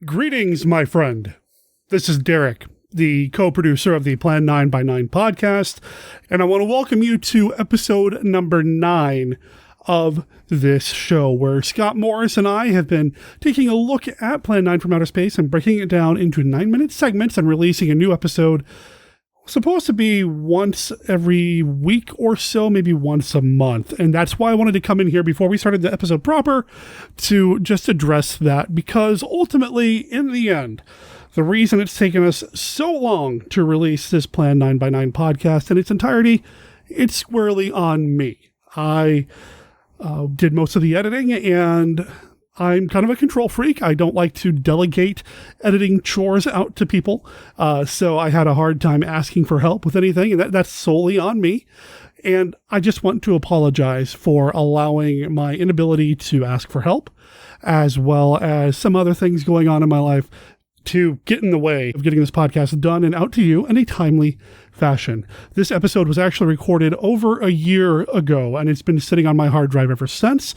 Greetings, my friend. This is Derek, the co-producer of the Plan 9 by 9 podcast, and I want to welcome you to episode number 9 of this show, where Scott Morris and I have been taking a look at Plan 9 from Outer Space and breaking it down into 9-minute segments and releasing a new episode, supposed to be once every week or so, maybe once a month. And that's why I wanted to come in here before we started the episode proper to just address that, because ultimately, in the end, the reason it's taken us so long to release this Plan 9 by 9 podcast in its entirety, it's squarely on me. I did most of the editing, and I'm kind of a control freak. I don't like to delegate editing chores out to people. So I had a hard time asking for help with anything, and that's solely on me. And I just want to apologize for allowing my inability to ask for help, as well as some other things going on in my life, to get in the way of getting this podcast done and out to you in a timely fashion. This episode was actually recorded over a year ago, and it's been sitting on my hard drive ever since.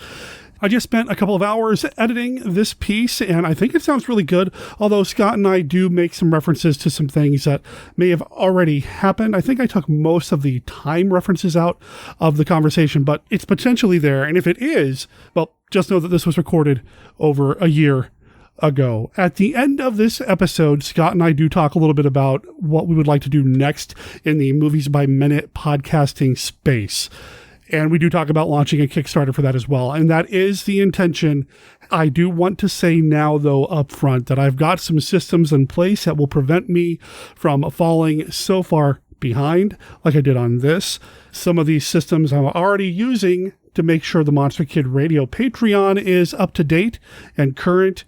I just spent a couple of hours editing this piece, and I think it sounds really good, although Scott and I do make some references to some things that may have already happened. I think I took most of the time references out of the conversation, but it's potentially there, and if it is, well, just know that this was recorded over a year ago. At the end of this episode, Scott and I do talk a little bit about what we would like to do next in the Movies by Minute podcasting space. And we do talk about launching a Kickstarter for that as well. And that is the intention. I do want to say now, though, up front, that I've got some systems in place that will prevent me from falling so far behind like I did on this. Some of these systems I'm already using to make sure the Monster Kid Radio Patreon is up to date and current.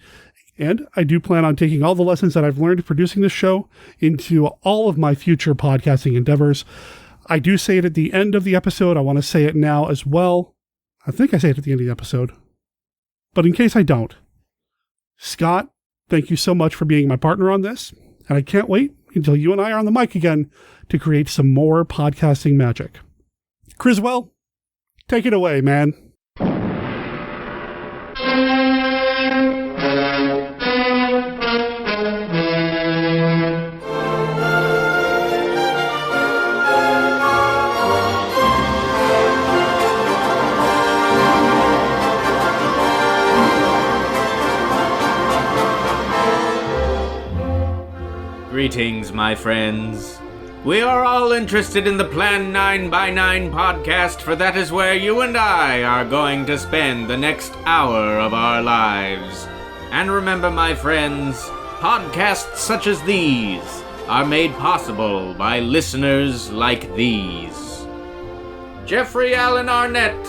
And I do plan on taking all the lessons that I've learned producing this show into all of my future podcasting endeavors. I do say it at the end of the episode. I want to say it now as well. I think I say it at the end of the episode. But in case I don't, Scott, thank you so much for being my partner on this. And I can't wait until you and I are on the mic again to create some more podcasting magic. Criswell, take it away, man. Greetings, my friends. We are all interested in the Plan 9 by 9 podcast, for that is where you and I are going to spend the next hour of our lives. And remember, my friends, podcasts such as these are made possible by listeners like these. Jeffrey Allen Arnett,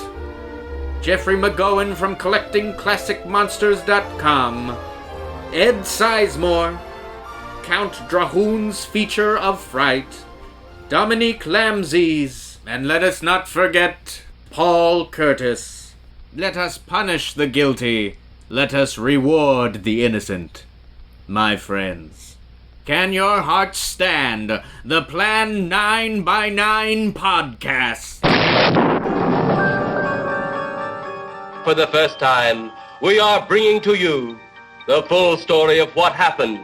Jeffrey McGowan from CollectingClassicMonsters.com, Ed Sizemore, Count Drahoon's Feature of Fright, Dominique Lamzes, and let us not forget Paul Curtis. Let us punish the guilty, let us reward the innocent. My friends, can your hearts stand the Plan 9 by 9 podcast? For the first time, we are bringing to you the full story of what happened.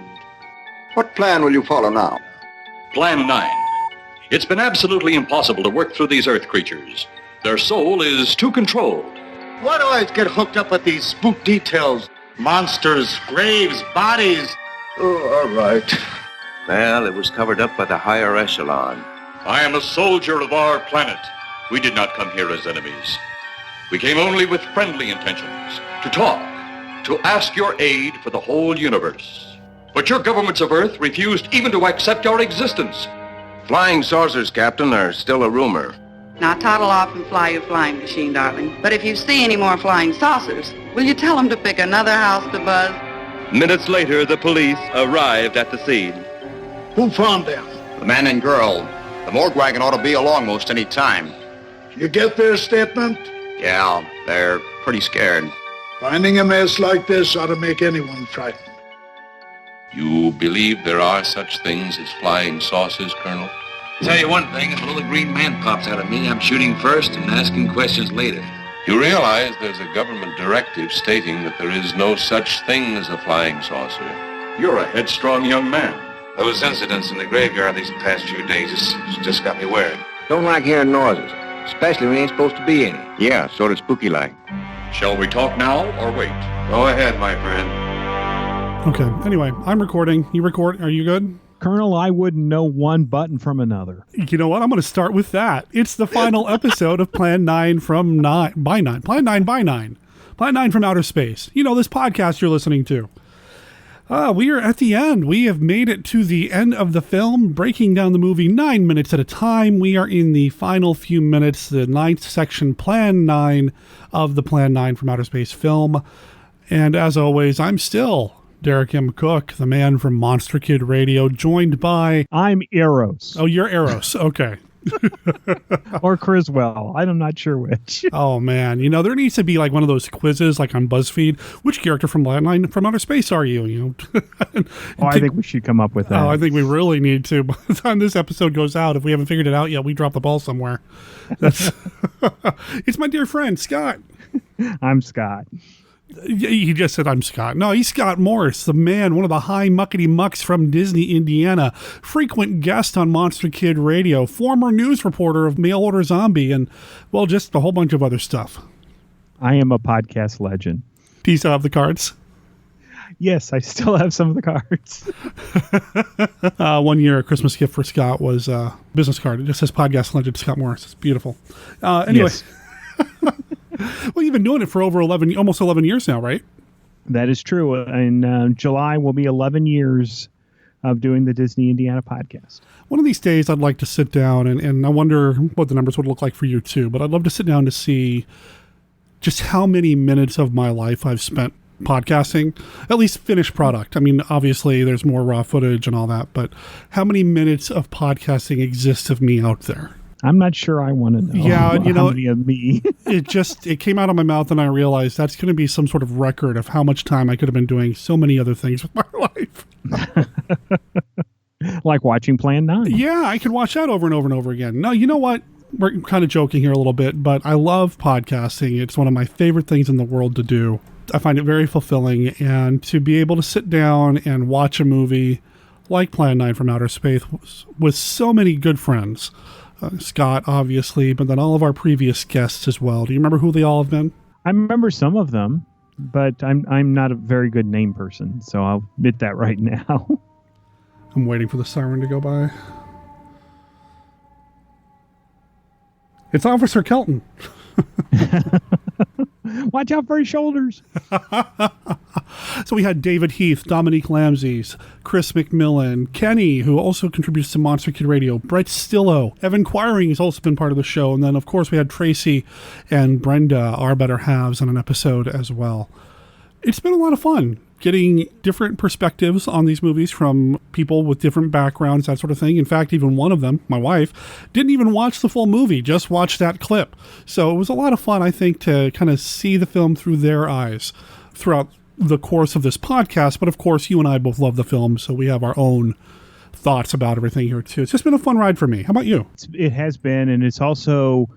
What plan will you follow now? Plan 9. It's been absolutely impossible to work through these Earth creatures. Their soul is too controlled. Why do I always get hooked up with these spook details? Monsters, graves, bodies. Oh, all right. Well, it was covered up by the higher echelon. I am a soldier of our planet. We did not come here as enemies. We came only with friendly intentions. To talk. To ask your aid for the whole universe. But your governments of Earth refused even to accept our existence. Flying saucers, Captain, are still a rumor. Now toddle off and fly your flying machine, darling. But if you see any more flying saucers, will you tell them to pick another house to buzz? Minutes later, the police arrived at the scene. Who found them? The man and girl. The morgue wagon ought to be along most any time. You get their statement? Yeah, they're pretty scared. Finding a mess like this ought to make anyone frightened. You believe there are such things as flying saucers, Colonel? Tell you one thing, if a little green man pops out of me, I'm shooting first and asking questions later. You realize there's a government directive stating that there is no such thing as a flying saucer. You're a headstrong young man. Those incidents in the graveyard these past few days just got me worried. Don't like hearing noises, especially when there ain't supposed to be any. Yeah, sort of spooky like. Shall we talk now or wait? Go ahead, my friend. Okay, anyway, I'm recording. You record? Are you good? Colonel, I wouldn't know one button from another. You know what? I'm going to start with that. It's the final episode of Plan 9 from 9 by 9. Plan 9 by 9. Plan 9 from outer space. You know, this podcast you're listening to. We are at the end. We have made it to the end of the film, breaking down the movie 9 minutes at a time. We are in the final few minutes, the 9th section, Plan 9 of the Plan 9 from outer space film. And as always, I'm still Derek M. Koch, the man from Monster Kid Radio, joined by... I'm Eros. Oh, you're Eros. Okay. Or Criswell. I'm not sure which. Oh, man. You know, there needs to be like one of those quizzes like on BuzzFeed. Which character from Plan 9 from outer space are you? You know? I think we should come up with that. Oh, I think we really need to. By the time this episode goes out, if we haven't figured it out yet, we dropped the ball somewhere. That's It's my dear friend, Scott. I'm Scott. He just said, I'm Scott. No, he's Scott Morris, the man, one of the high muckety mucks from Disney, Indiana, frequent guest on Monster Kid Radio, former news reporter of Mail Order Zombie, and, well, just a whole bunch of other stuff. I am a podcast legend. Do you still have the cards? Yes, I still have some of the cards. 1 year, a Christmas gift for Scott was a business card. It just says podcast legend Scott Morris. It's beautiful. Anyway. Yes. Well, you've been doing it for over almost 11 years now, right? That is true. In July will be 11 years of doing the Disney Indiana podcast. One of these days, I'd like to sit down, and I wonder what the numbers would look like for you too, but I'd love to sit down to see just how many minutes of my life I've spent podcasting, at least finished product. I mean, obviously, there's more raw footage and all that, but how many minutes of podcasting exists of me out there? I'm not sure I want to know. Yeah, you know, how many of me. it came out of my mouth, and I realized that's going to be some sort of record of how much time I could have been doing so many other things with my life. Like watching Plan 9. Yeah, I could watch that over and over and over again. No, you know what? We're kind of joking here a little bit, but I love podcasting. It's one of my favorite things in the world to do. I find it very fulfilling, and to be able to sit down and watch a movie like Plan 9 from outer space with so many good friends. Scott, obviously, but then all of our previous guests as well. Do you remember who they all have been? I remember some of them, but I'm not a very good name person, so I'll admit that right now. I'm waiting for the siren to go by. It's Officer Kelton. Watch out for his shoulders. So we had David Heath, Dominique Lamses, Chris McMillan, Kenny, who also contributes to Monster Kid Radio, Brett Stillo, Evan Quiring has also been part of the show, and then of course we had Tracy and Brenda, our better halves, on an episode as well. It's been a lot of fun getting different perspectives on these movies from people with different backgrounds, that sort of thing. In fact, even one of them, my wife, didn't even watch the full movie, just watched that clip. So it was a lot of fun, I think, to kind of see the film through their eyes throughout the course of this podcast. But of course, you and I both love the film, so we have our own thoughts about everything here too. It's just been a fun ride for me. How about you? It has been, and it's also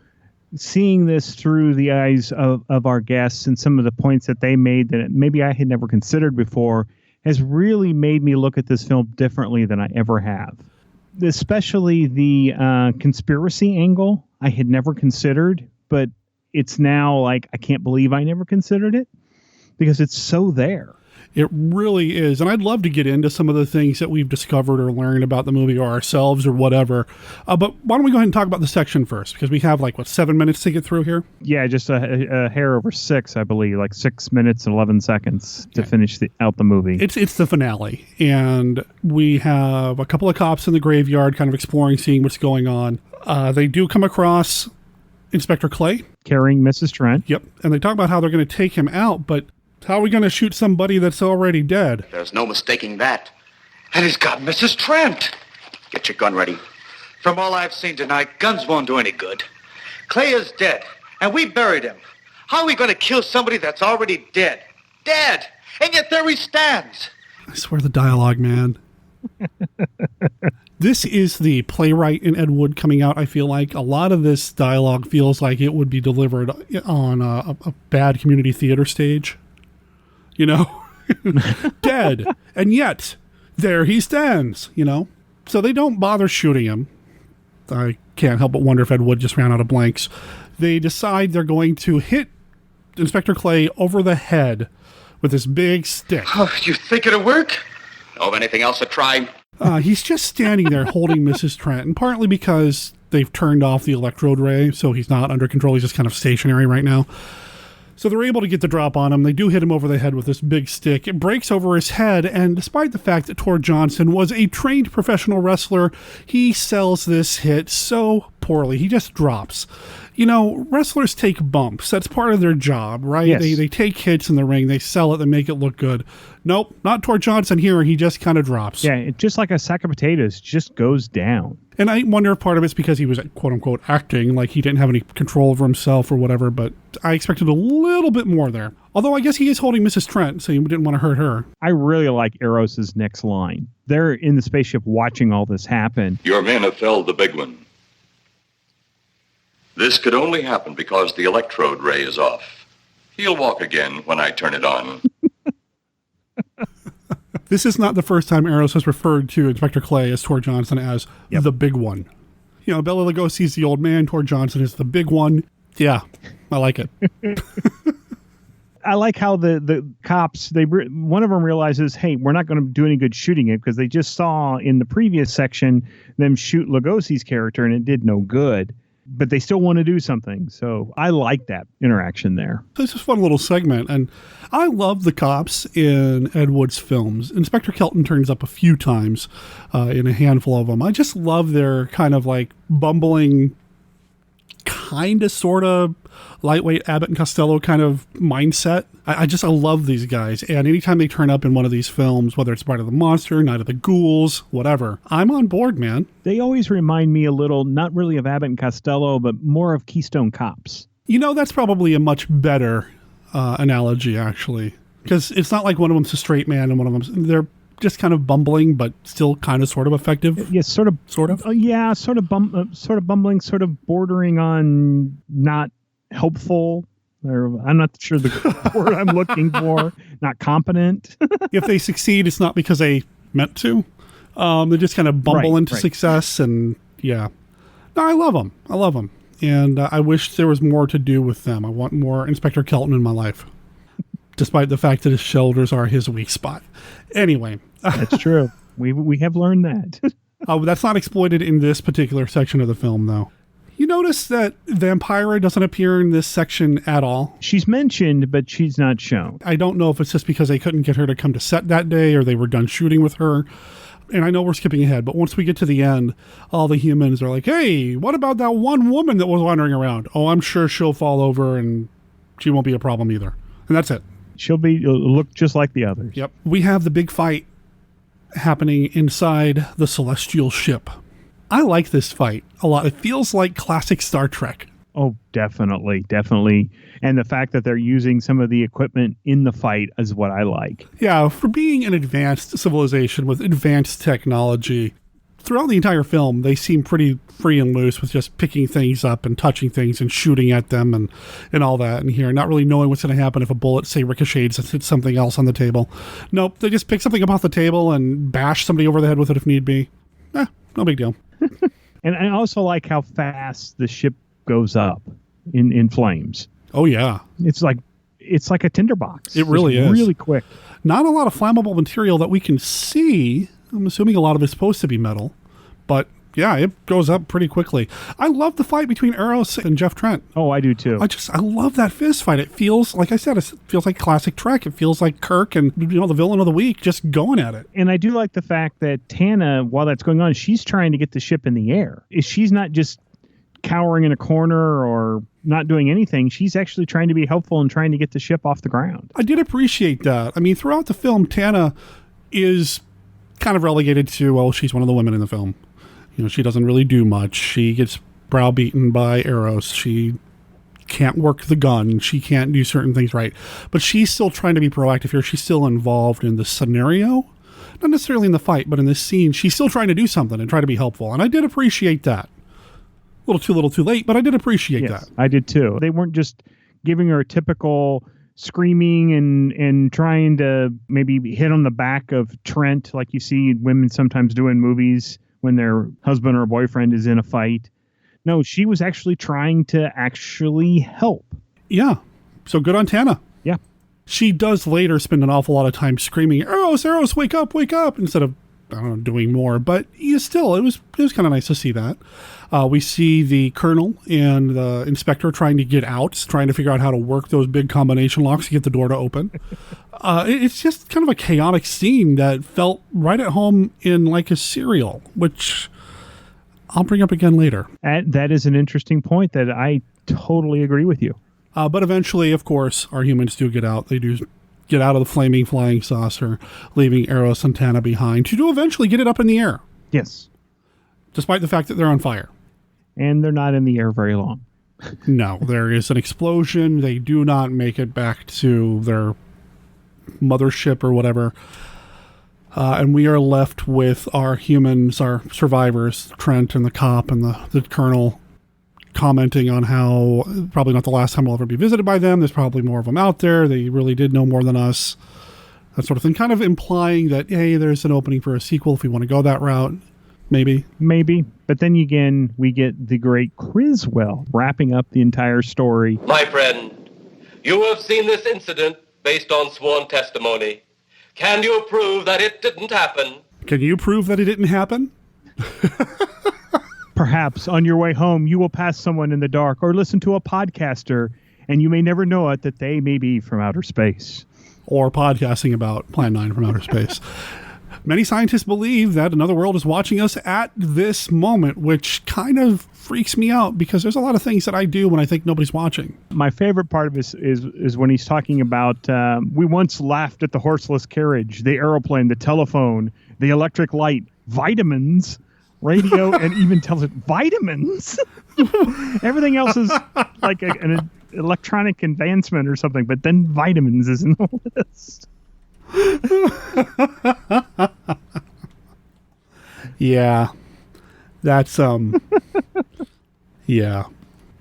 seeing this through the eyes of our guests and some of the points that they made that maybe I had never considered before has really made me look at this film differently than I ever have. Especially the conspiracy angle I had never considered, but it's now like I can't believe I never considered it because it's so there. It really is. And I'd love to get into some of the things that we've discovered or learned about the movie or ourselves or whatever. But why don't we go ahead and talk about the section first? Because we have 7 minutes to get through here? Yeah, just a hair over 6, I believe. 6 minutes and 11 seconds to finish out the movie. It's the finale. And we have a couple of cops in the graveyard kind of exploring, seeing what's going on. They do come across Inspector Clay. Carrying Mrs. Trent. Yep. And they talk about how they're going to take him out, but how are we going to shoot somebody that's already dead? There's no mistaking that. And he's got Mrs. Trent. Get your gun ready. From all I've seen tonight, guns won't do any good. Clay is dead, and we buried him. How are we going to kill somebody that's already dead? Dead! And yet there he stands. I swear the dialogue, man. This is the playwright in Ed Wood coming out, I feel like. A lot of this dialogue feels like it would be delivered on a bad community theater stage. You know? dead. And yet, there he stands, you know? So they don't bother shooting him. I can't help but wonder if Ed Wood just ran out of blanks. They decide they're going to hit Inspector Clay over the head with this big stick. Oh, you think it'll work? Know of anything else to try? He's just standing there holding Mrs. Trent, and partly because they've turned off the electrode ray, so he's not under control. He's just kind of stationary right now. So they're able to get the drop on him. They do hit him over the head with this big stick. It breaks over his head, and despite the fact that Tor Johnson was a trained professional wrestler, he sells this hit so poorly. He just drops. You know, wrestlers take bumps. That's part of their job, right? Yes. They take hits in the ring. They sell it. They make it look good. Nope, not Tor Johnson here. He just kind of drops. Yeah, it, just like a sack of potatoes, just goes down. And I wonder if part of it's because he was, quote-unquote, acting, like he didn't have any control over himself or whatever, but I expected a little bit more there. Although I guess he is holding Mrs. Trent, so he didn't want to hurt her. I really like Eros's next line. They're in the spaceship watching all this happen. Your men have felled the big one. This could only happen because the electrode ray is off. He'll walk again when I turn it on. This is not the first time Eros has referred to Inspector Clay as Tor Johnson as the big one. You know, Bela Lugosi's the old man. Tor Johnson is the big one. Yeah, I like it. I like how the cops, one of them realizes, hey, we're not going to do any good shooting it because they just saw in the previous section them shoot Lugosi's character and it did no good. But they still want to do something. So I like that interaction there. This is a fun little segment. And I love the cops in Ed Wood's films. Inspector Kelton turns up a few times in a handful of them. I just love their kind of like bumbling, kind of sort of lightweight Abbott and Costello kind of mindset. I love these guys. And anytime they turn up in one of these films, whether it's Bite of the Monster, Night of the Ghouls, whatever, I'm on board, man. They always remind me a little, not really of Abbott and Costello, but more of Keystone Cops. You know, that's probably a much better analogy, actually. Because it's not like one of them's a straight man and one of them's... They're just kind of bumbling, but still kind of sort of effective. Yes, sort of. Sort of? Yeah, sort of bumbling, sort of bordering on not helpful. Or I'm not sure the word I'm looking for. Not competent. If they succeed, it's not because they meant to. They just kind of bumble into success, and yeah. No, I love them. I love them. And I wish there was more to do with them. I want more Inspector Kelton in my life. Despite the fact that his shoulders are his weak spot. Anyway. That's true. We have learned that. That's not exploited in this particular section of the film, though. You notice that Vampira doesn't appear in this section at all. She's mentioned, but she's not shown. I don't know if it's just because they couldn't get her to come to set that day or they were done shooting with her. And I know we're skipping ahead, but once we get to the end, all the humans are like, hey, what about that one woman that was wandering around? Oh, I'm sure she'll fall over and she won't be a problem either. And that's it. She'll look just like the others. Yep. We have the big fight happening inside the celestial ship. I like this fight a lot. It feels like classic Star Trek. Oh, definitely. And the fact that they're using some of the equipment in the fight is what I like. Yeah, for being an advanced civilization with advanced technology, throughout the entire film, they seem pretty free and loose with just picking things up and touching things and shooting at them and all that. And here, not really knowing what's going to happen if a bullet, say, ricochets and hits something else on the table. Nope, they just pick something up off the table and bash somebody over the head with it if need be. No big deal. And I also like how fast the ship goes up in flames. Oh, yeah. It's like a tinderbox. It really is. Really quick. Not a lot of flammable material that we can see. I'm assuming a lot of it's supposed to be metal. But, yeah, it goes up pretty quickly. I love the fight between Eros and Jeff Trent. Oh, I do too. I love that fist fight. It feels, like I said, it feels like classic Trek. It feels like Kirk and, the villain of the week just going at it. And I do like the fact that Tana, while that's going on, she's trying to get the ship in the air. She's not just cowering in a corner or not doing anything. She's actually trying to be helpful and trying to get the ship off the ground. I did appreciate that. I mean, throughout the film, Tana is kind of relegated to, well, she's one of the women in the film. She doesn't really do much. She gets browbeaten by Eros. She can't work the gun. She can't do certain things right. But she's still trying to be proactive here. She's still involved in the scenario. Not necessarily in the fight, but in this scene, she's still trying to do something and try to be helpful. And I did appreciate that. A little too late, but I did appreciate that. I did too. They weren't just giving her a typical screaming and trying to maybe hit on the back of Trent, like you see women sometimes do in movies when their husband or boyfriend is in a fight. No, she was actually trying to actually help. Yeah. So good on Tana. Yeah. She does later spend an awful lot of time screaming, Eros, wake up, instead of, I don't know, doing more. But still, it was kind of nice to see that. We see the colonel and the inspector trying to get out, trying to figure out how to work those big combination locks to get the door to open. It's just kind of a chaotic scene that felt right at home in like a serial, which I'll bring up again later. That is an interesting point that I totally agree with you. But eventually, of course, our humans do get out. They do get out of the flaming flying saucer, leaving Eros and Tana behind to do eventually get it up in the air. Yes. Despite the fact that they're on fire. And they're not in the air very long. No, there is an explosion. They do not make it back to their mothership or whatever. And we are left with our humans, our survivors, Trent and the cop and the colonel, commenting on how probably not the last time we'll ever be visited by them. There's probably more of them out there. They really did know more than us. That sort of thing. Kind of implying that, hey, there's an opening for a sequel if we want to go that route. Maybe. But then again, we get the great Criswell wrapping up the entire story. My friend, you have seen this incident based on sworn testimony. Can you prove that it didn't happen? Can you prove that it didn't happen? Perhaps on your way home, you will pass someone in the dark or listen to a podcaster, and you may never know it that they may be from outer space. Or podcasting about Plan 9 from outer space. Many scientists believe that another world is watching us at this moment, which kind of freaks me out because there's a lot of things that I do when I think nobody's watching. My favorite part of this is when he's talking about, we once laughed at the horseless carriage, the aeroplane, the telephone, the electric light, vitamins, radio, and even tells it vitamins. Everything else is like an electronic advancement or something, but then vitamins is in the list. Yeah, that's yeah.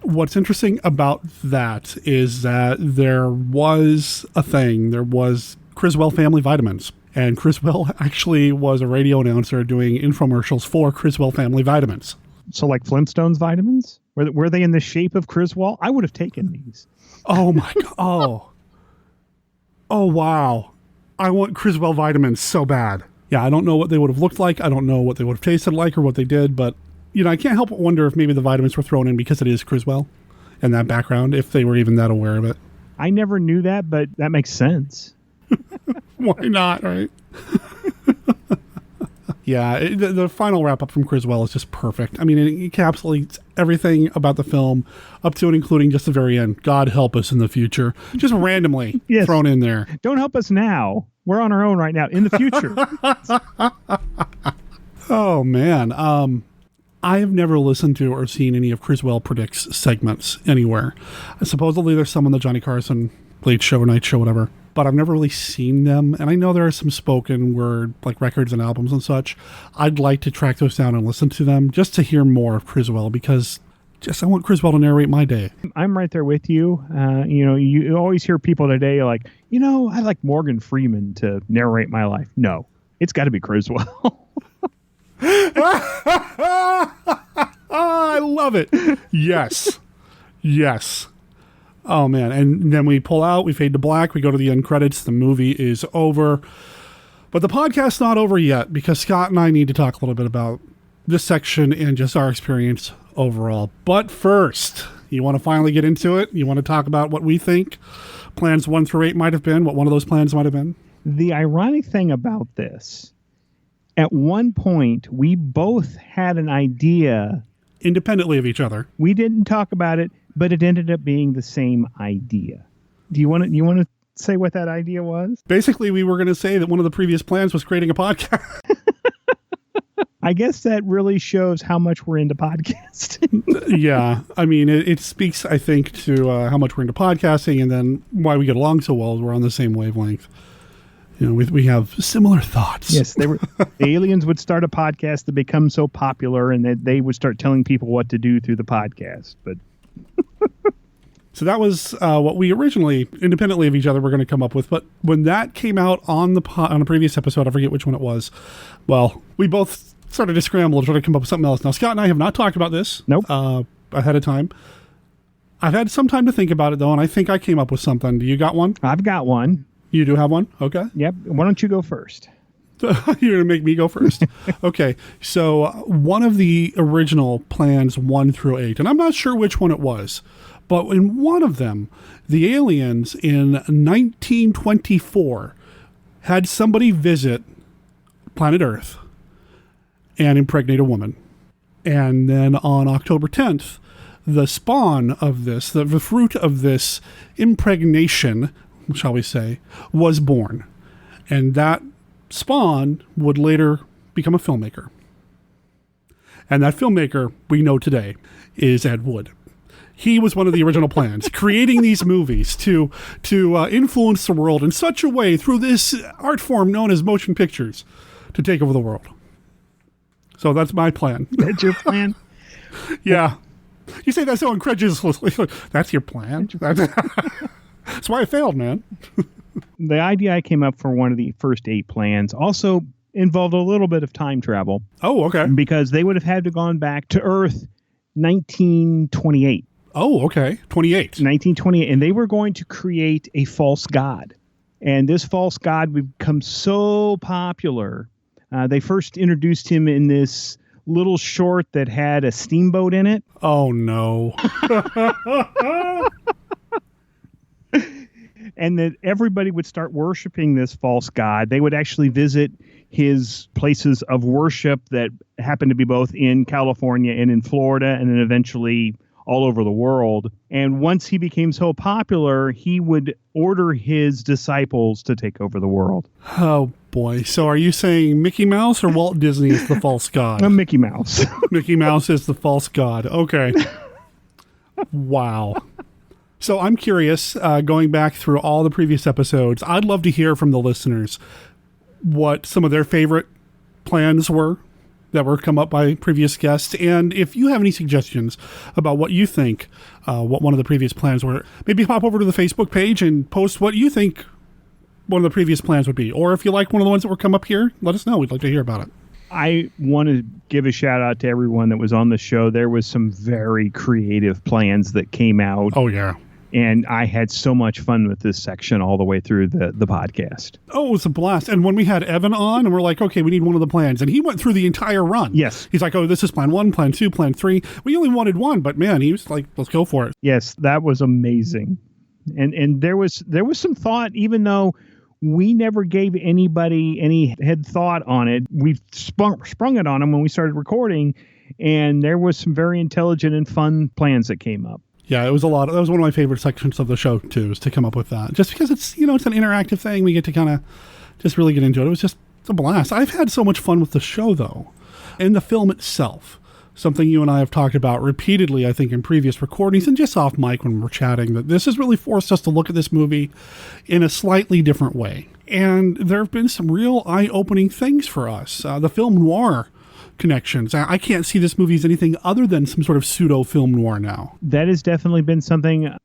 What's interesting about that is that there was a thing. There was Criswell Family Vitamins, and Criswell actually was a radio announcer doing infomercials for Criswell Family Vitamins. So, like Flintstones vitamins, were they in the shape of Criswell? I would have taken these. Oh my god! Oh wow! I want Criswell vitamins so bad. Yeah, I don't know what they would have looked like. I don't know what they would have tasted like or what they did, but, I can't help but wonder if maybe the vitamins were thrown in because it is Criswell and that background, if they were even that aware of it. I never knew that, but that makes sense. Why not, right? Yeah, the final wrap-up from Criswell is just perfect. I mean, it encapsulates everything about the film up to and including just the very end. God help us in the future. Just randomly thrown in there. Don't help us now. We're on our own right now. In the future. Oh, man. I have never listened to or seen any of Criswell Predicts segments anywhere. Supposedly there's some on the Johnny Carson Late Show, Night Show, whatever. But I've never really seen them. And I know there are some spoken word, like records and albums and such. I'd like to track those down and listen to them just to hear more of Criswell because I want Criswell to narrate my day. I'm right there with you. You always hear people today like, I'd like Morgan Freeman to narrate my life. No, it's got to be Criswell. I love it. Yes. Oh, man. And then we pull out, we fade to black, we go to the end credits, the movie is over. But the podcast's not over yet because Scott and I need to talk a little bit about this section and just our experience overall. But first, you want to finally get into it? You want to talk about what we think plans 1 through 8 might have been, what one of those plans might have been? The ironic thing about this, at one point, we both had an idea. Independently of each other. We didn't talk about it, but it ended up being the same idea. Do you want to say what that idea was? Basically, we were going to say that one of the previous plans was creating a podcast. I guess that really shows how much we're into podcasting. Yeah. I mean, it speaks, I think, to how much we're into podcasting and then why we get along so well. We're on the same wavelength. We have similar thoughts. Yes, the aliens would start a podcast that become so popular and that they would start telling people what to do through the podcast. But So that was what we originally, independently of each other, were going to come up with. But when that came out on a previous episode, I forget which one it was, well, we both started to scramble to try to come up with something else. Now, Scott and I have not talked about this ahead of time. I've had some time to think about it, though, and I think I came up with something. Do you got one? I've got one. You do have one? Okay. Yep. Why don't you go first? You're going to make me go first? Okay. So one of the original plans 1 through 8, and I'm not sure which one it was, but in one of them, the aliens in 1924 had somebody visit planet Earth and impregnate a woman. And then on October 10th, the spawn of this, the fruit of this impregnation, shall we say, was born. And that spawn would later become a filmmaker. And that filmmaker we know today is Ed Wood. He was one of the original plans, creating these movies to influence the world in such a way through this art form known as motion pictures to take over the world. So that's my plan. That's your plan? Yeah. You say that so incredulously. That's your plan? That's why I failed, man. The idea I came up for one of the first 8 plans also involved a little bit of time travel. Oh, okay. Because they would have had to gone back to Earth 1928. Oh, okay. 28. 1928. And they were going to create a false god. And this false god would become so popular. They first introduced him in this little short that had a steamboat in it. Oh, no. And that everybody would start worshiping this false god. They would actually visit his places of worship that happened to be both in California and in Florida, and then eventually all over the world. And once he became so popular, he would order his disciples to take over the world. Oh, boy. So are you saying Mickey Mouse or Walt Disney is the false god? Mickey Mouse. Mickey Mouse is the false god. Okay. Wow. So I'm curious, going back through all the previous episodes, I'd love to hear from the listeners what some of their favorite plans were that were come up by previous guests. And if you have any suggestions about what you think, what one of the previous plans were, maybe hop over to the Facebook page and post what you think one of the previous plans would be. Or if you like one of the ones that were come up here, let us know. We'd like to hear about it. I want to give a shout out to everyone that was on the show. There was some very creative plans that came out. Oh, yeah. And I had so much fun with this section all the way through the podcast. Oh, it was a blast. And when we had Evan on, and we're like, okay, we need one of the plans. And he went through the entire run. Yes. He's like, oh, this is plan 1, plan 2, plan 3. We only wanted one, but man, he was like, let's go for it. Yes, that was amazing. And there was some thought, even though we never gave anybody any head thought on it. We sprung it on them when we started recording, and there was some very intelligent and fun plans that came up. Yeah, it was a lot. That was one of my favorite sections of the show, too, is to come up with that. Just because it's, it's an interactive thing. We get to kind of just really get into it. It was just a blast. I've had so much fun with the show, though. And the film itself, something you and I have talked about repeatedly, I think, in previous recordings and just off mic when we're chatting, that this has really forced us to look at this movie in a slightly different way. And there have been some real eye-opening things for us. The film noir connections. I can't see this movie as anything other than some sort of pseudo film noir now. That has definitely been something.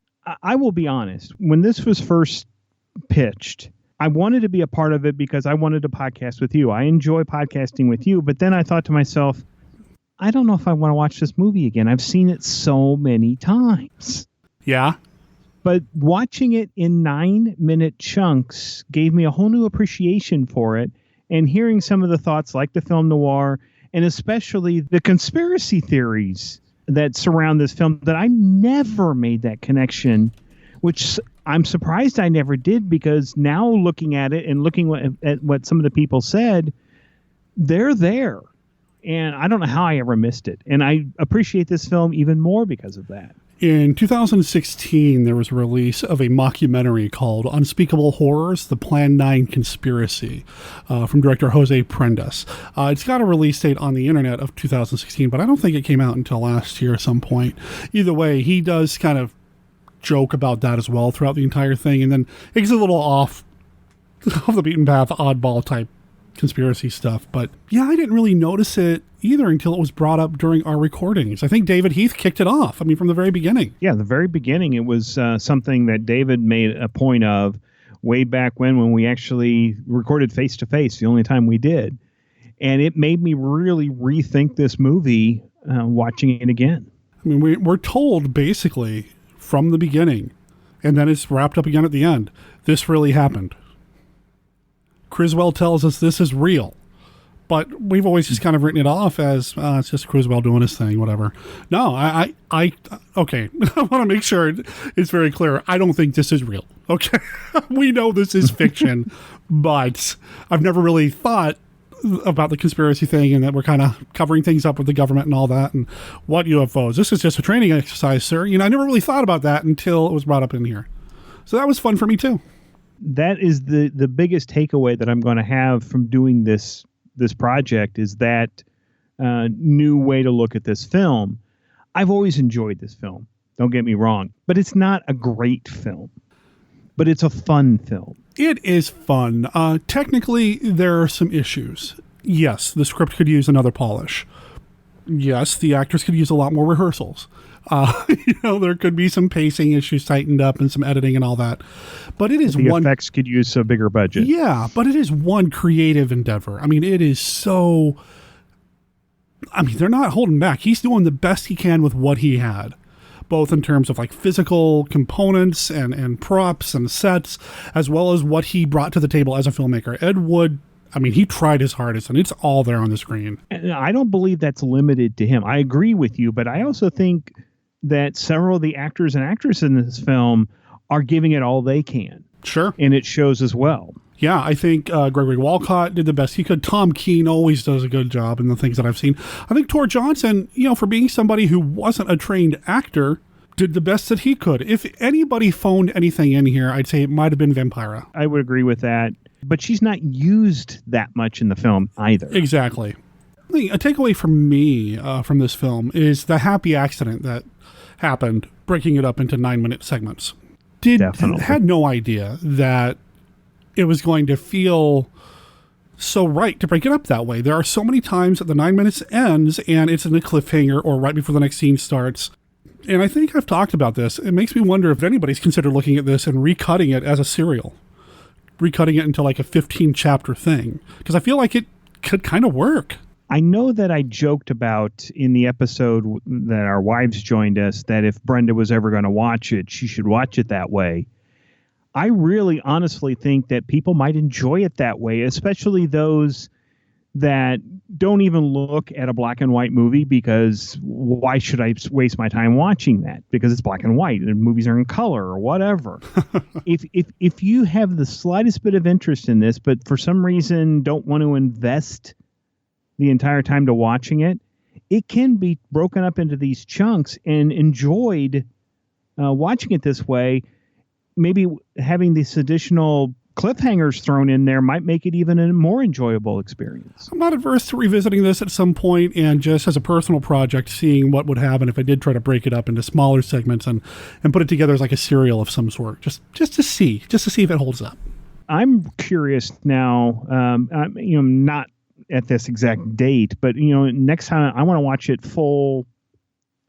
I will be honest. When this was first pitched, I wanted to be a part of it because I wanted to podcast with you. I enjoy podcasting with you. But then I thought to myself, I don't know if I want to watch this movie again. I've seen it so many times. Yeah. But watching it in 9-minute chunks gave me a whole new appreciation for it. And hearing some of the thoughts like the film noir, and especially the conspiracy theories that surround this film, that I never made that connection, which I'm surprised I never did, because now looking at it and looking at what some of the people said, they're there. And I don't know how I ever missed it. And I appreciate this film even more because of that. In 2016, there was a release of a mockumentary called Unspeakable Horrors, The Plan 9 Conspiracy, from director Jose Prendas. It's got a release date on the internet of 2016, but I don't think it came out until last year at some point. Either way, he does kind of joke about that as well throughout the entire thing, and then it gets a little off the beaten path, oddball type conspiracy stuff. But yeah, I didn't really notice it either until it was brought up during our recordings. I think David Heath kicked it off. I mean, from the very beginning. Yeah, the very beginning, it was something that David made a point of way back when we actually recorded face-to-face, the only time we did. And it made me really rethink this movie watching it again. I mean, we're told basically from the beginning, and then it's wrapped up again at the end, this really happened. Criswell tells us this is real. But we've always just kind of written it off as it's just Criswell doing his thing, whatever. No, okay. I want to make sure it's very clear. I don't think this is real. Okay, we know this is fiction, but I've never really thought about the conspiracy thing and that we're kind of covering things up with the government and all that. And what UFOs? This is just a training exercise, sir. I never really thought about that until it was brought up in here. So that was fun for me too. That is the biggest takeaway that I'm going to have from doing this project is that new way to look at this film. I've always enjoyed this film. Don't get me wrong, but it's not a great film, but it's a fun film. It is fun. Technically, there are some issues. Yes, the script could use another polish. Yes, the actors could use a lot more rehearsals. There could be some pacing issues tightened up and some editing and all that. But it is the effects could use a bigger budget. Yeah, but it is one creative endeavor. I mean, it is so... I mean, they're not holding back. He's doing the best he can with what he had, both in terms of like physical components and props and sets, as well as what he brought to the table as a filmmaker. Ed Wood, I mean, he tried his hardest, and it's all there on the screen. And I don't believe that's limited to him. I agree with you, but I also think that several of the actors and actresses in this film are giving it all they can. Sure. And it shows as well. Yeah, I think Gregory Walcott did the best he could. Tom Keane always does a good job in the things that I've seen. I think Tor Johnson, for being somebody who wasn't a trained actor, did the best that he could. If anybody phoned anything in here, I'd say it might have been Vampira. I would agree with that. But she's not used that much in the film either. Exactly. A takeaway for me from this film is the happy accident that happened, breaking it up into 9-minute segments. Had no idea that it was going to feel so right to break it up that way. There are so many times that the 9 minutes ends and it's in a cliffhanger or right before the next scene starts. And I think I've talked about this. It makes me wonder if anybody's considered looking at this and recutting it as a serial. Recutting it into like a 15-chapter thing. Because I feel like it could kind of work. I know that I joked about in the episode that our wives joined us that if Brenda was ever going to watch it, she should watch it that way. I really honestly think that people might enjoy it that way, especially those that don't even look at a black and white movie, because why should I waste my time watching that? Because it's black and white and movies are in color or whatever. If you have the slightest bit of interest in this, but for some reason don't want to invest the entire time to watching it, it can be broken up into these chunks and enjoyed watching it this way. Maybe having these additional cliffhangers thrown in there might make it even a more enjoyable experience. I'm not adverse to revisiting this at some point and just as a personal project, seeing what would happen if I did try to break it up into smaller segments and put it together as like a serial of some sort, just to see if it holds up. I'm curious now, not at this exact date, but next time I want to watch it full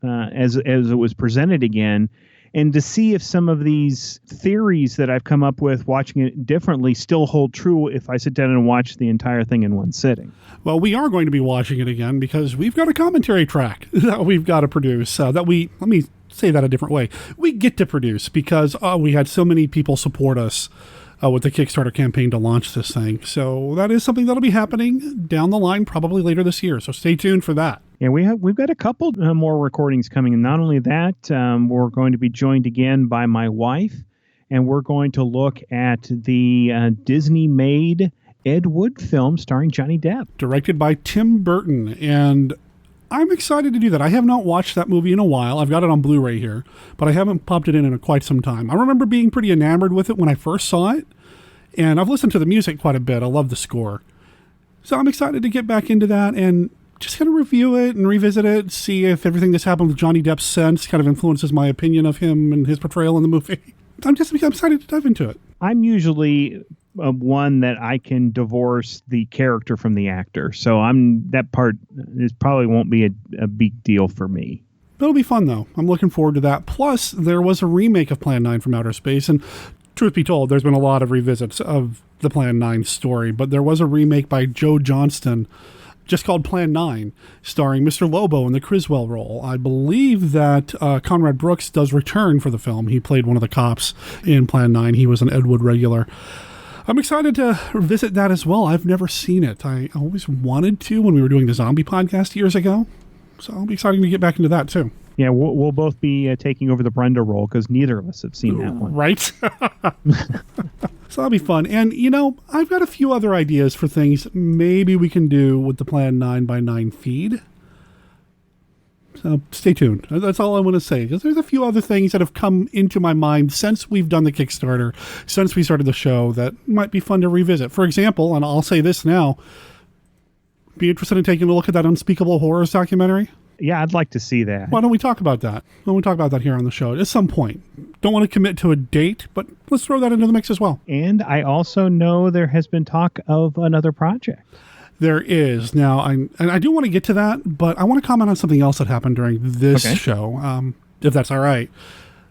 as it was presented again, and to see if some of these theories that I've come up with watching it differently still hold true if I sit down and watch the entire thing in one sitting. Well, we are going to be watching it again because we've got a commentary track that we've got to produce let me say that a different way. We get to produce because we had so many people support us with the Kickstarter campaign to launch this thing. So that is something that'll be happening down the line, probably later this year. So stay tuned for that. Yeah, we've got a couple more recordings coming. And not only that, we're going to be joined again by my wife, and we're going to look at the Disney-made Ed Wood film starring Johnny Depp. Directed by Tim Burton. And I'm excited to do that. I have not watched that movie in a while. I've got it on Blu-ray here, but I haven't popped it in quite some time. I remember being pretty enamored with it when I first saw it, and I've listened to the music quite a bit. I love the score. So I'm excited to get back into that and just kind of review it and revisit it, see if everything that's happened with Johnny Depp's sense kind of influences my opinion of him and his portrayal in the movie. I'm excited to dive into it. I'm usually one that I can divorce the character from the actor. So that part is probably won't be a big deal for me. It'll be fun, though. I'm looking forward to that. Plus, there was a remake of Plan 9 from Outer Space, and truth be told, there's been a lot of revisits of the Plan 9 story, but there was a remake by Joe Johnston just called Plan 9, starring Mr. Lobo in the Criswell role. I believe that Conrad Brooks does return for the film. He played one of the cops in Plan 9. He was an Ed Wood regular. I'm excited to visit that as well. I've never seen it. I always wanted to when we were doing the zombie podcast years ago. So I'll be excited to get back into that too. Yeah, we'll both be taking over the Brenda role because neither of us have seen that one. Right? So that'll be fun. And, I've got a few other ideas for things maybe we can do with the Plan 9x9 feed. So stay tuned. That's all I want to say. Because there's a few other things that have come into my mind since we've done the Kickstarter, since we started the show, that might be fun to revisit. For example, and I'll say this now, be interested in taking a look at that Unspeakable Horrors documentary? Yeah, I'd like to see that. Why don't we talk about that? Why don't we talk about that here on the show at some point? Don't want to commit to a date, but let's throw that into the mix as well. And I also know there has been talk of another project. There is. Now, I do want to get to that, but I want to comment on something else that happened during this show, if that's all right.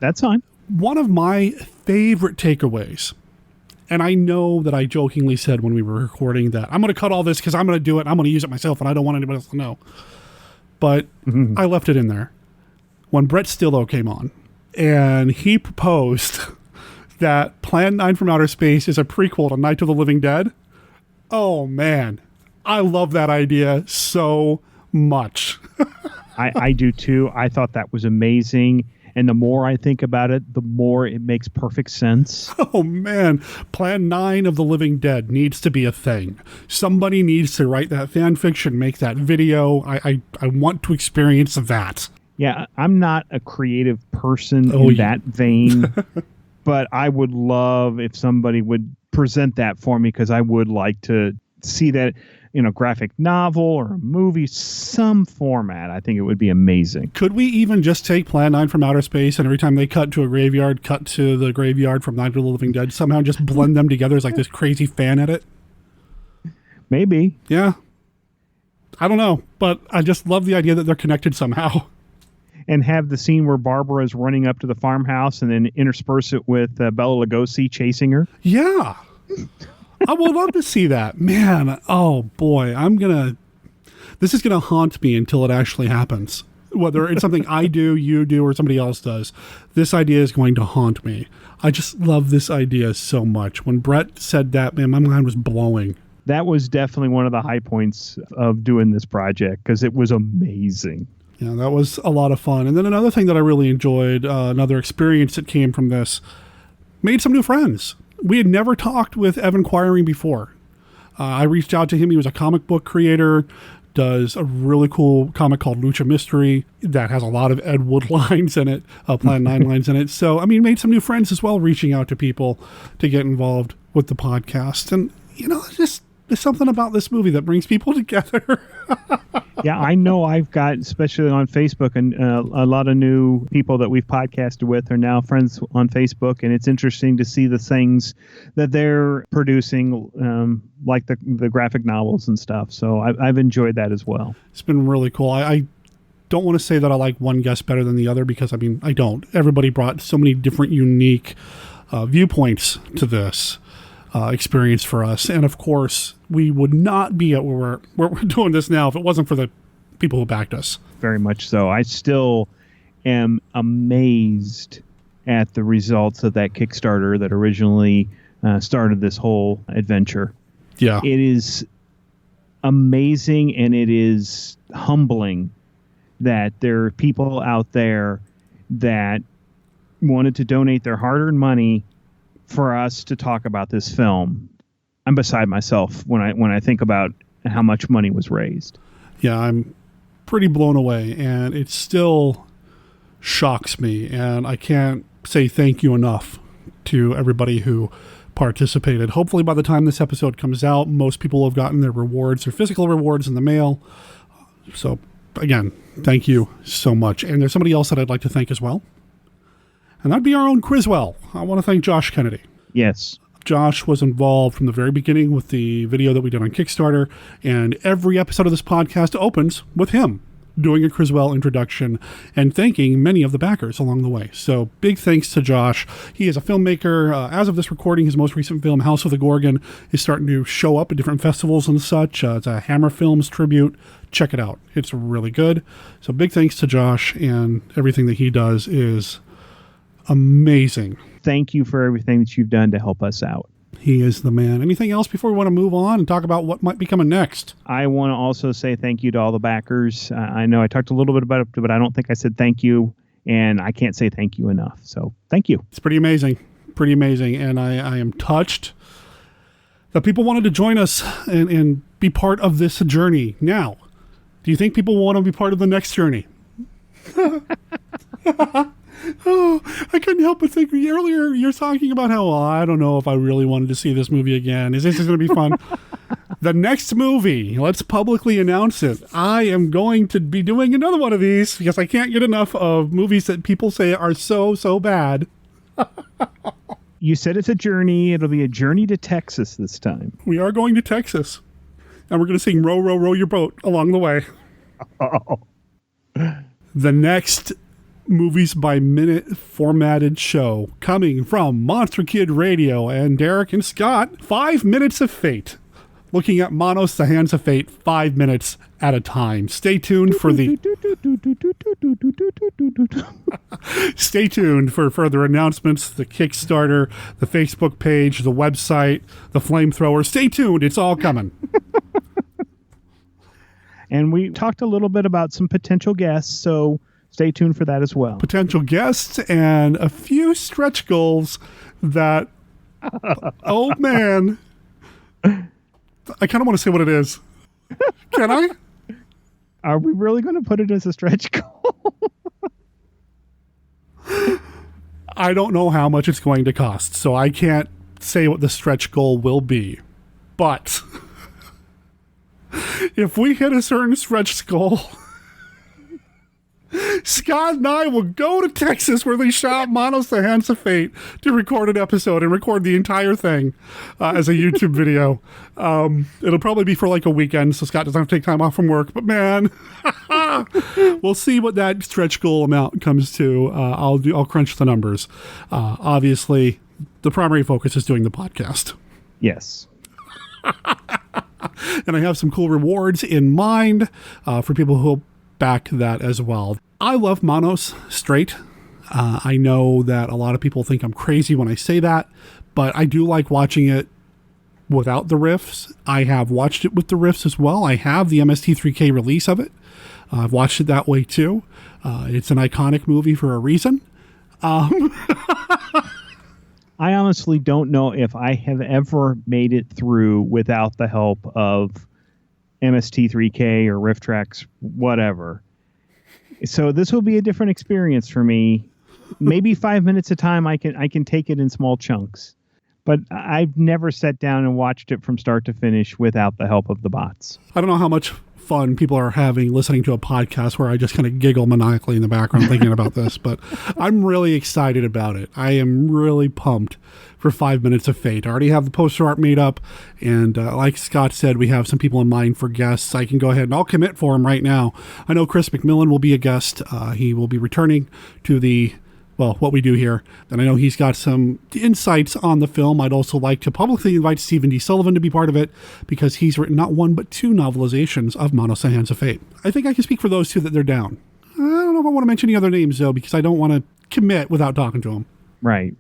That's fine. One of my favorite takeaways, and I know that I jokingly said when we were recording that I'm going to cut all this because I'm going to do it, I'm going to use it myself, and I don't want anybody else to know. But I left it in there. When Brett Stillo came on, and he proposed that Plan 9 from Outer Space is a prequel to Night of the Living Dead. Oh, man. I love that idea so much. I do too. I thought that was amazing. And the more I think about it, the more it makes perfect sense. Oh, man. Plan 9 of the Living Dead needs to be a thing. Somebody needs to write that fan fiction, make that video. I want to experience that. Yeah, I'm not a creative person in that vein, but I would love if somebody would present that for me because I would like to see that in a graphic novel or a movie, some format. I think it would be amazing. Could we even just take Plan 9 from Outer Space and every time they cut to a graveyard, cut to the graveyard from Night of the Living Dead, somehow just blend them together as like this crazy fan edit? Maybe. Yeah. I don't know, but I just love the idea that they're connected somehow. And have the scene where Barbara is running up to the farmhouse and then intersperse it with Bela Lugosi chasing her. Yeah. I would love to see that. Man, oh boy, this is going to haunt me until it actually happens. Whether it's something I do, you do, or somebody else does, this idea is going to haunt me. I just love this idea so much. When Brett said that, man, my mind was blowing. That was definitely one of the high points of doing this project because it was amazing. Yeah, that was a lot of fun. And then another thing that I really enjoyed, another experience that came from this, made some new friends. We had never talked with Evan Quiring before. I reached out to him. He was a comic book creator, does a really cool comic called Lucha Mystery that has a lot of Ed Wood lines in it, Plan 9 lines in it. So, I mean, made some new friends as well, reaching out to people to get involved with the podcast. And, there's something about this movie that brings people together. Yeah, I know I've got, especially on Facebook, and a lot of new people that we've podcasted with are now friends on Facebook, and it's interesting to see the things that they're producing, like the graphic novels and stuff. So I've enjoyed that as well. It's been really cool. I don't want to say that I like one guest better than the other because, I mean, I don't. Everybody brought so many different unique viewpoints to this experience for us. And of course, we would not be at where we're doing this now if it wasn't for the people who backed us. Very much so. I still am amazed at the results of that Kickstarter that originally started this whole adventure. Yeah. It is amazing, and it is humbling that there are people out there that wanted to donate their hard-earned money for us to talk about this film. I'm beside myself when I think about how much money was raised. Yeah, I'm pretty blown away, and it still shocks me, and I can't say thank you enough to everybody who participated. Hopefully by the time this episode comes out, most people have gotten their rewards, their physical rewards in the mail. So again, thank you so much. And there's somebody else that I'd like to thank as well. And that'd be our own Criswell. I want to thank Josh Kennedy. Yes. Josh was involved from the very beginning with the video that we did on Kickstarter, and every episode of this podcast opens with him doing a Criswell introduction and thanking many of the backers along the way. So big thanks to Josh. He is a filmmaker. As of this recording, his most recent film, House of the Gorgon, is starting to show up at different festivals and such. It's a Hammer Films tribute. Check it out. It's really good. So big thanks to Josh, and everything that he does is amazing. Thank you for everything that you've done to help us out. He is the man. Anything else before we want to move on and talk about what might be coming next? I want to also say thank you to all the backers. I know I talked a little bit about it, but I don't think I said thank you, and I can't say thank you enough. So thank you. It's pretty amazing. Pretty amazing. And I am touched that people wanted to join us and be part of this journey. Now, do you think people want to be part of the next journey? Oh, I couldn't help but think earlier you're talking about how, I don't know if I really wanted to see this movie again. Is this going to be fun? The next movie, let's publicly announce it. I am going to be doing another one of these because I can't get enough of movies that people say are so bad. You said it's a journey. It'll be a journey to Texas this time. We are going to Texas, and we're going to sing Row, Row, Row Your Boat along the way. Oh. The next Movies by Minute formatted show coming from Monster Kid Radio and Derek and Scott, 5 Minutes of Fate. Looking at Manos, the Hands of Fate, 5 minutes at a time. Stay tuned for the... Stay tuned for further announcements, the Kickstarter, the Facebook page, the website, the flamethrower. Stay tuned. It's all coming. And we talked a little bit about some potential guests, so stay tuned for that as well. Potential guests and a few stretch goals that, oh man, I kind of want to say what it is. Can I? Are we really going to put it as a stretch goal? I don't know how much it's going to cost, so I can't say what the stretch goal will be. But if we hit a certain stretch goal, Scott and I will go to Texas where they shot Manos the Hands of Fate to record an episode and record the entire thing as a YouTube video. It'll probably be for like a weekend, so Scott doesn't have to take time off from work. But man, we'll see what that stretch goal amount comes to. I'll crunch the numbers. Obviously, the primary focus is doing the podcast. Yes. And I have some cool rewards in mind for people who back that as well. I love Manos straight. I know that a lot of people think I'm crazy when I say that, but I do like watching it without the riffs. I have watched it with the riffs as well. I have the MST3K release of it. I've watched it that way too. It's an iconic movie for a reason. I honestly don't know if I have ever made it through without the help of MST3K or riff tracks, whatever. So this will be a different experience for me. Maybe 5 minutes a time I can take it in small chunks. But I've never sat down and watched it from start to finish without the help of the bots. I don't know how much fun people are having listening to a podcast where I just kind of giggle maniacally in the background thinking about this, but I'm really excited about it. I am really pumped for 5 Minutes of Fate. I already have the poster art made up, and like Scott said, we have some people in mind for guests. I can go ahead and I'll commit for them right now. I know Chris McMillan will be a guest. He will be returning to what we do here. And I know he's got some insights on the film. I'd also like to publicly invite Stephen D. Sullivan to be part of it because he's written not one but two novelizations of Manos the Hands of Fate. I think I can speak for those two that they're down. I don't know if I want to mention any other names, though, because I don't want to commit without talking to them. Right.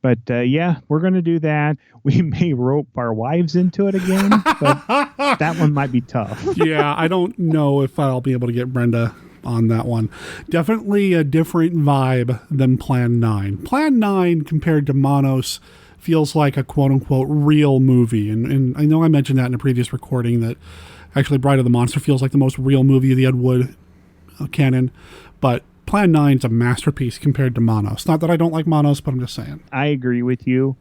But yeah, we're going to do that. We may rope our wives into it again, but that one might be tough. Yeah, I don't know if I'll be able to get Brenda on that one. Definitely a different vibe than Plan 9. Plan 9 compared to Manos feels like a quote-unquote real movie. And I know I mentioned that in a previous recording that actually Bride of the Monster feels like the most real movie of the Ed Wood canon. But Plan 9 is a masterpiece compared to Manos. Not that I don't like Manos, but I'm just saying. I agree with you.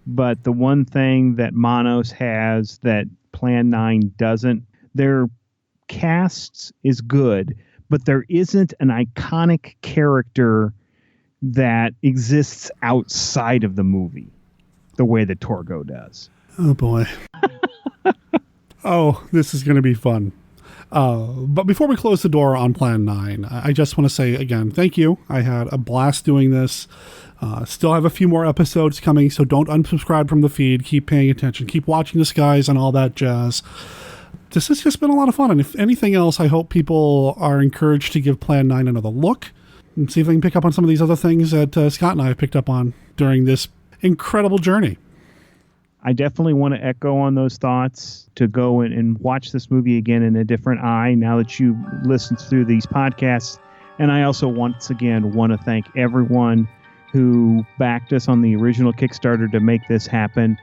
But the one thing that Manos has that Plan 9 doesn't, their casts is good, but there isn't an iconic character that exists outside of the movie. the way that Torgo does. Oh, boy. Oh, this is going to be fun. But before we close the door on Plan 9, I just want to say again, thank you. I had a blast doing this. Still have a few more episodes coming, so don't unsubscribe from the feed. Keep paying attention. Keep watching the skies and all that jazz. This has just been a lot of fun. And if anything else, I hope people are encouraged to give Plan 9 another look and see if they can pick up on some of these other things that Scott and I have picked up on during this incredible journey. I definitely want to echo on those thoughts, to go and watch this movie again in a different eye now that you listened through these podcasts. And I also once again want to thank everyone who backed us on the original Kickstarter to make this happen.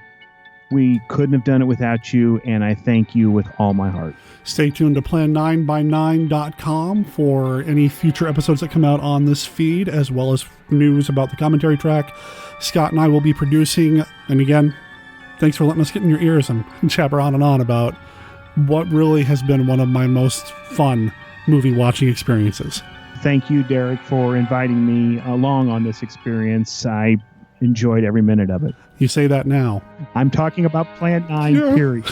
We couldn't have done it without you, and I thank you with all my heart. Stay tuned to plan9by9.com for any future episodes that come out on this feed, as well as news about the commentary track Scott and I will be producing. And again, thanks for letting us get in your ears and jabber on and on about what really has been one of my most fun movie watching experiences. Thank you, Derek, for inviting me along on this experience. I enjoyed every minute of it. You say that now. I'm talking about Plan 9, period.